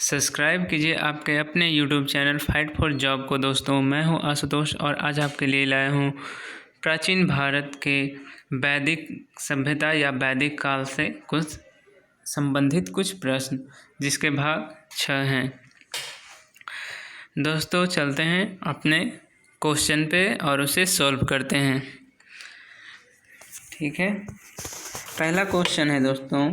Subscribe कीजिए आपके अपने YouTube channel fight for job को। दोस्तों, मैं हूं आशुतोष और आज आपके लिए लाया हूं प्राचीन भारत के वैदिक सभ्यता या वैदिक काल से कुछ संबंधित कुछ प्रश्न, जिसके भाग 6 हैं। दोस्तों, चलते हैं अपने क्वेश्चन पे और उसे सॉल्व करते हैं। ठीक है, पहला क्वेश्चन है दोस्तों,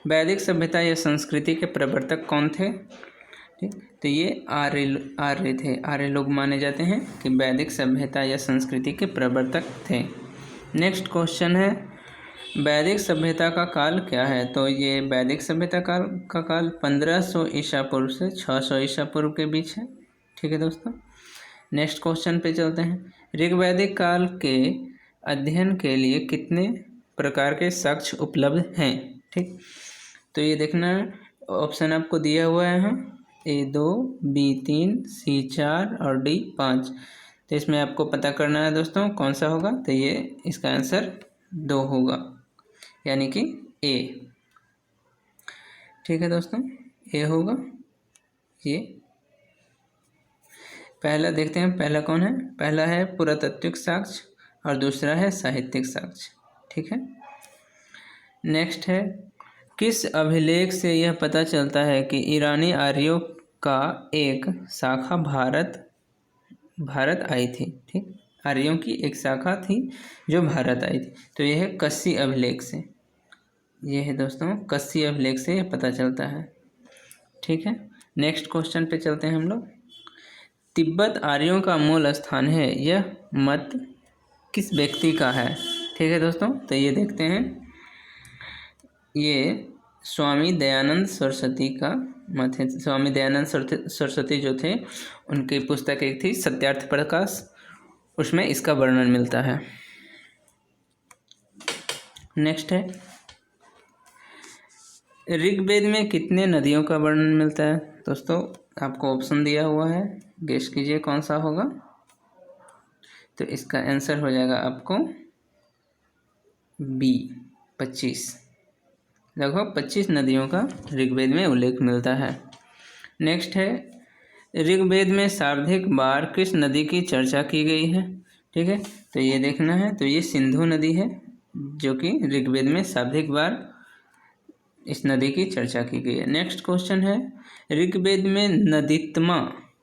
वैदिक सभ्यता या संस्कृति के प्रवर्तक कौन थे? ठीक, तो ये आर्य थे। आर्य लोग माने जाते हैं कि वैदिक सभ्यता या संस्कृति के प्रवर्तक थे। नेक्स्ट क्वेश्चन है, वैदिक सभ्यता का काल क्या है? तो ये वैदिक सभ्यता का काल 1500 ईसा पूर्व से 600 ईसा पूर्व के बीच है। ठीक है दोस्तों, नेक्स्ट क्वेश्चन पे चलते हैं। ऋग्वैदिक काल के अध्ययन के लिए कितने प्रकार के साक्ष्य उपलब्ध हैं? ठीक, तो ये देखना, ऑप्शन आपको दिया हुआ है यहाँ A2, B3, C4 और D5। तो इसमें आपको पता करना है दोस्तों कौन सा होगा। तो ये इसका आंसर 2 होगा, यानी कि A। ठीक है दोस्तों, A होगा ये। पहला देखते हैं, पहला कौन है? पहला है पुरातात्विक साक्ष्य और दूसरा है साहित्यिक साक्ष्य। ठीक है, नेक्स्ट है, किस अभिलेख से यह पता चलता है कि ईरानी आर्यों का एक शाखा भारत आई थी? ठीक, आर्यों की एक शाखा थी जो भारत आई थी। तो यह है कस्सी अभिलेख से। यह है दोस्तों कस्सी अभिलेख से यह पता चलता है। ठीक है, नेक्स्ट क्वेश्चन पे चलते हैं हम लोग। तिब्बत आर्यों का मूल स्थान है, यह मत किस व्यक्ति का है? ठीक है दोस्तों, तो ये देखते हैं, ये स्वामी दयानंद सरस्वती का मत है। स्वामी दयानंद सरस्वती जो थे, उनकी पुस्तक एक थी सत्यार्थ प्रकाश, उसमें इसका वर्णन मिलता है। नेक्स्ट है, ऋग्वेद में कितने नदियों का वर्णन मिलता है? दोस्तों, आपको ऑप्शन दिया हुआ है, गेस कीजिए कौन सा होगा। तो इसका आंसर हो जाएगा आपको B, 25। लगभग 25 नदियों का ऋग्वेद में उल्लेख मिलता है। नेक्स्ट है, ऋग्वेद में सर्वाधिक बार किस नदी की चर्चा की गई है? ठीक है, तो ये देखना है, तो ये सिंधु नदी है जो कि ऋग्वेद में सर्वाधिक बार इस नदी की चर्चा की गई है। नेक्स्ट क्वेश्चन है, ऋग्वेद में नदीत्मा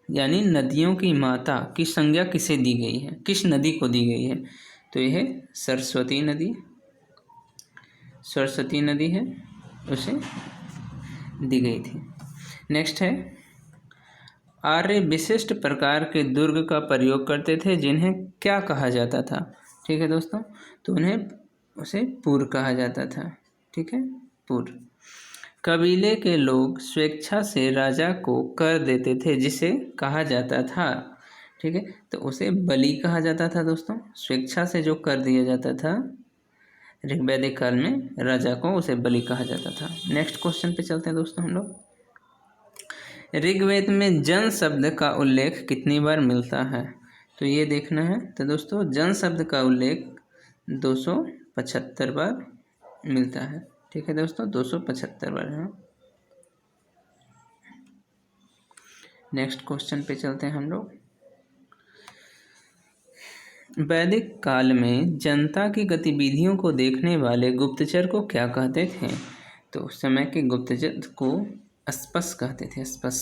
यानी नदियों की माता की संज्ञा किसे दी गई है? किस नदी को दी गई है? तो यह सरस्वती नदी। सरस्वती नदी है, उसे दी गई थी। नेक्स्ट है, आर्य विशिष्ट प्रकार के दुर्ग का प्रयोग करते थे जिन्हें क्या कहा जाता था? ठीक है दोस्तों, तो उसे पुर कहा जाता था। ठीक है, पुर। कबीले के लोग स्वेच्छा से राजा को कर देते थे जिसे कहा जाता था। ठीक है, तो उसे बलि कहा जाता था दोस्तों। स्वेच्छा से जो कर दिया जाता था ऋग्वैदिक काल में राजा को, उसे बलि कहा जाता था। नेक्स्ट क्वेश्चन पे चलते हैं दोस्तों हम लोग। ऋग्वेद में जन शब्द का उल्लेख कितनी बार मिलता है? तो ये देखना है। तो दोस्तों, जन शब्द का उल्लेख 275 बार मिलता है। ठीक है दोस्तों, 275 बार है। नेक्स्ट क्वेश्चन पे चलते हैं हम लोग। वैदिक काल में जनता की गतिविधियों को देखने वाले गुप्तचर को क्या कहते थे? तो उस समय के गुप्तचर को अस्पस कहते थे। अस्पस।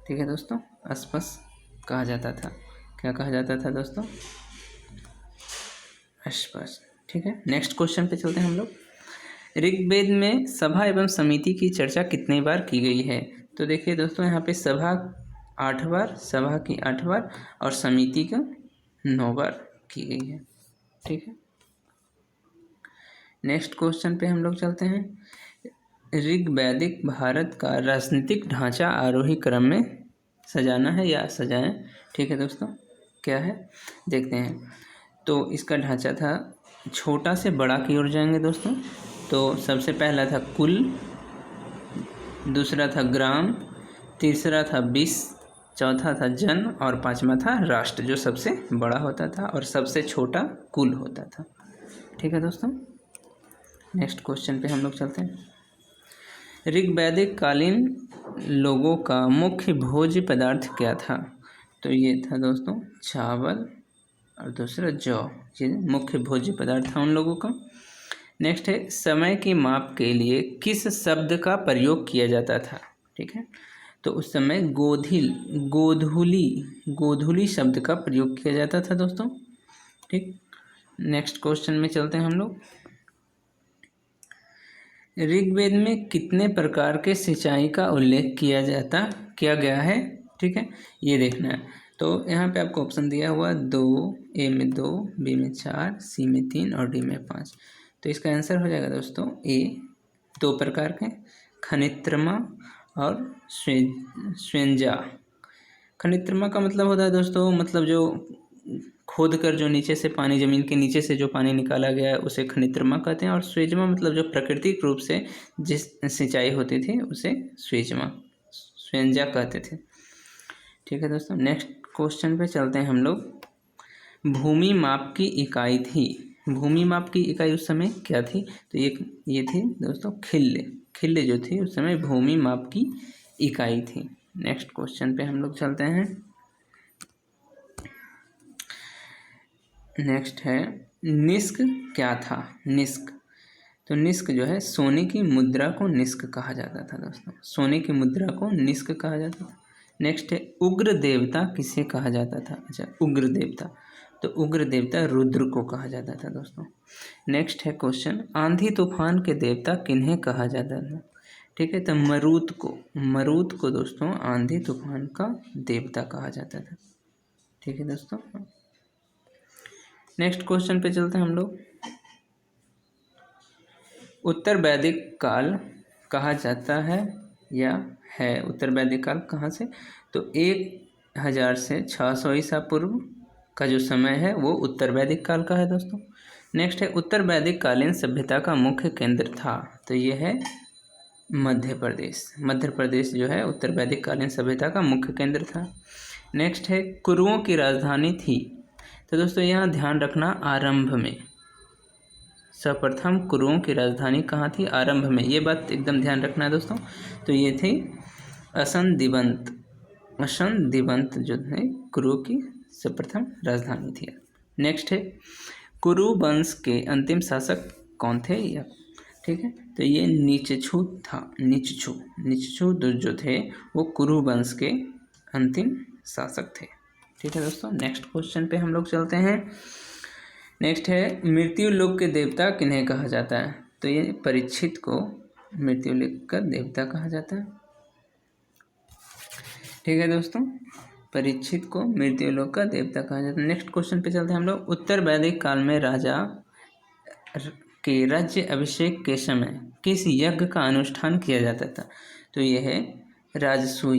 ठीक है दोस्तों, अस्पस कहा जाता था। क्या कहा जाता था दोस्तों? अस्पस। ठीक है, नेक्स्ट क्वेश्चन पे चलते हैं हम लोग। ऋग्वेद में सभा एवं समिति की चर्चा कितनी बार की गई है? तो देखिए दोस्तों, यहाँ पे सभा 8 बार, सभा की 8 बार और समिति का 9 बार की गई है। ठीक है, नेक्स्ट क्वेश्चन पे हम लोग चलते हैं। ऋग्वैदिक भारत का राजनीतिक ढांचा आरोही क्रम में सजाना है या सजाएं? ठीक है दोस्तों, क्या है देखते हैं। तो इसका ढांचा था, छोटा से बड़ा की ओर जाएंगे दोस्तों। तो सबसे पहला था कुल, दूसरा था ग्राम, तीसरा था विश्व, चौथा था जन और पांचवा था राष्ट्र, जो सबसे बड़ा होता था और सबसे छोटा कुल होता था। ठीक है दोस्तों, नेक्स्ट क्वेश्चन पे हम लोग चलते हैं। ऋग्वैदिक कालीन लोगों का मुख्य भोज्य पदार्थ क्या था? तो ये था दोस्तों चावल और दूसरा जौ, ये मुख्य भोज्य पदार्थ था उन लोगों का। नेक्स्ट है समय की माप के लिए किस शब्द का प्रयोग किया जाता था? ठीक है, तो उस समय गोधूली शब्द का प्रयोग किया जाता था दोस्तों। ठीक, नेक्स्ट क्वेश्चन में चलते हैं हम लोग। ऋग्वेद में कितने प्रकार के सिंचाई का उल्लेख किया गया है? ठीक है, ये देखना है। तो यहाँ पे आपको ऑप्शन दिया हुआ 2, ए में 2, बी में 4, सी में 3 और डी में 5। तो इसका आंसर हो जाएगा दोस्तों ए, 2 प्रकार के, खनित्रमा और स्वेंजा। खनित्रमा का मतलब होता है दोस्तों, मतलब जो खोद कर जो नीचे से पानी, ज़मीन के नीचे से जो पानी निकाला गया है उसे खनित्रमा कहते हैं। और स्वेजमा मतलब जो प्राकृतिक रूप से जिस सिंचाई होती थी उसे स्वेंजा कहते थे। ठीक है दोस्तों, नेक्स्ट क्वेश्चन पे चलते हैं हम लोग। भूमि माप की इकाई थी, भूमि माप की इकाई उस समय क्या थी? तो ये थी दोस्तों खिल्ले जो थी उस समय भूमि माप की इकाई थी। नेक्स्ट क्वेश्चन पे हम लोग चलते हैं। नेक्स्ट है निस्क क्या था? निस्क, तो निस्क जो है सोने की मुद्रा को निस्क कहा जाता था दोस्तों, सोने की मुद्रा को निस्क कहा जाता था। नेक्स्ट है उग्र देवता किसे कहा जाता था? अच्छा, उग्र देवता, तो उग्र देवता रुद्र को कहा जाता था दोस्तों। नेक्स्ट है क्वेश्चन, आंधी तूफान के देवता किन्हें कहा जाता था? ठीक है, तो मरुत को दोस्तों आंधी तूफान का देवता कहा जाता था। ठीक है दोस्तों, नेक्स्ट क्वेश्चन पे चलते हैं हम लोग। उत्तर वैदिक काल कहा जाता है या है? उत्तर वैदिक काल कहाँ से? तो 1000 से 600 ईसा पूर्व का जो समय है वो उत्तर वैदिक काल का है दोस्तों। नेक्स्ट है उत्तर वैदिक कालीन सभ्यता का मुख्य केंद्र था, तो ये है मध्य प्रदेश। मध्य प्रदेश जो है उत्तर वैदिक कालीन सभ्यता का मुख्य केंद्र था। नेक्स्ट है कुरुओं की राजधानी थी, तो दोस्तों यहाँ ध्यान रखना आरंभ में, सर्वप्रथम कुरुओं की राजधानी कहाँ थी? आरंभ में, ये बात एकदम ध्यान रखना है दोस्तों। तो ये थे असन दिवंत जो है कुरुओं की सर्वप्रथम राजधानी थी। नेक्स्ट है कुरु वंश के अंतिम शासक कौन थे? या ठीक है, तो ये नीचछू था। नीचछू जो थे वो कुरु वंश के अंतिम शासक थे। ठीक है दोस्तों, नेक्स्ट क्वेश्चन पे हम लोग चलते हैं। नेक्स्ट है मृत्यु लोक के देवता किन्हें कहा जाता है? तो ये परीक्षित को मृत्यु लोक का देवता कहा जाता है। ठीक है दोस्तों, परीक्षित को मृत्यु लोक का देवता कहा जाता है। नेक्स्ट क्वेश्चन पे चलते हैं हम लोग। उत्तर वैदिक काल में राजा के राज्य अभिषेक के समय किस यज्ञ का अनुष्ठान किया जाता था? तो यह है राजसूय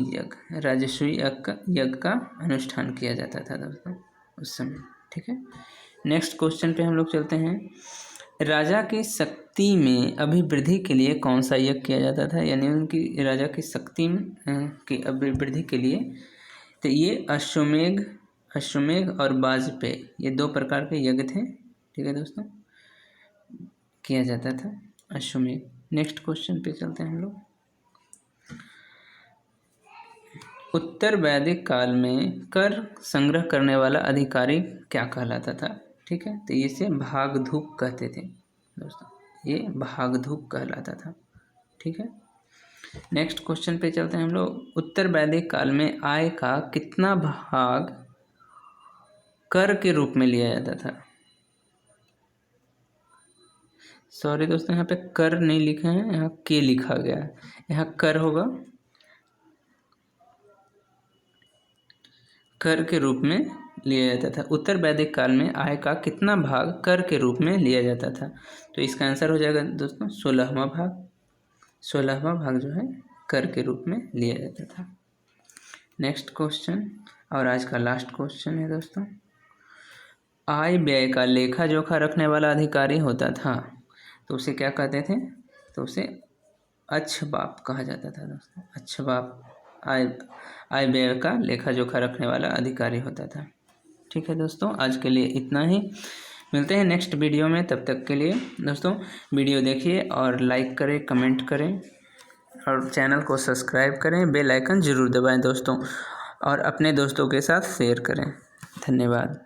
यज्ञ का अनुष्ठान किया जाता था दोस्तों उस समय। ठीक है, नेक्स्ट क्वेश्चन पे हम लोग चलते हैं। राजा की शक्ति में अभिवृद्धि के लिए कौन सा यज्ञ किया जाता था? यानी उनकी राजा की शक्ति की अभिवृद्धि के लिए, तो ये अश्वमेघ और वाजपेय, ये 2 प्रकार के यज्ञ थे। ठीक है दोस्तों, किया जाता था अश्वमेघ। नेक्स्ट क्वेश्चन पे चलते हैं हम लोग। उत्तर वैदिक काल में कर संग्रह करने वाला अधिकारी क्या कहलाता था? ठीक है, तो इसे भागधूक कहते थे दोस्तों, ये भागधूक कहलाता था। ठीक है, नेक्स्ट क्वेश्चन पे चलते हैं हम लोग। उत्तर वैदिक काल में आय का कितना भाग कर के रूप में लिया जाता था? सॉरी दोस्तों, यहाँ पे कर नहीं लिखा है, यहाँ के लिखा गया है, यहाँ कर होगा। कर के रूप में लिया जाता था। उत्तर वैदिक काल में आय का कितना भाग कर के रूप में लिया जाता था? तो इसका आंसर हो जाएगा दोस्तों 16वां भाग। 16वां भाग जो है कर के रूप में लिया जाता था। नेक्स्ट क्वेश्चन और आज का लास्ट क्वेश्चन है दोस्तों। आय व्यय का लेखा जोखा रखने वाला अधिकारी होता था, तो उसे क्या कहते थे? तो उसे अच्छबाप कहा जाता था दोस्तों। अच्छबाप आय व्यय का लेखा जोखा रखने वाला अधिकारी होता था। ठीक है दोस्तों, आज के लिए इतना ही। मिलते हैं नेक्स्ट वीडियो में, तब तक के लिए दोस्तों वीडियो देखिए और लाइक करें, कमेंट करें और चैनल को सब्सक्राइब करें, बेल आइकन ज़रूर दबाएं दोस्तों, और अपने दोस्तों के साथ शेयर करें। धन्यवाद।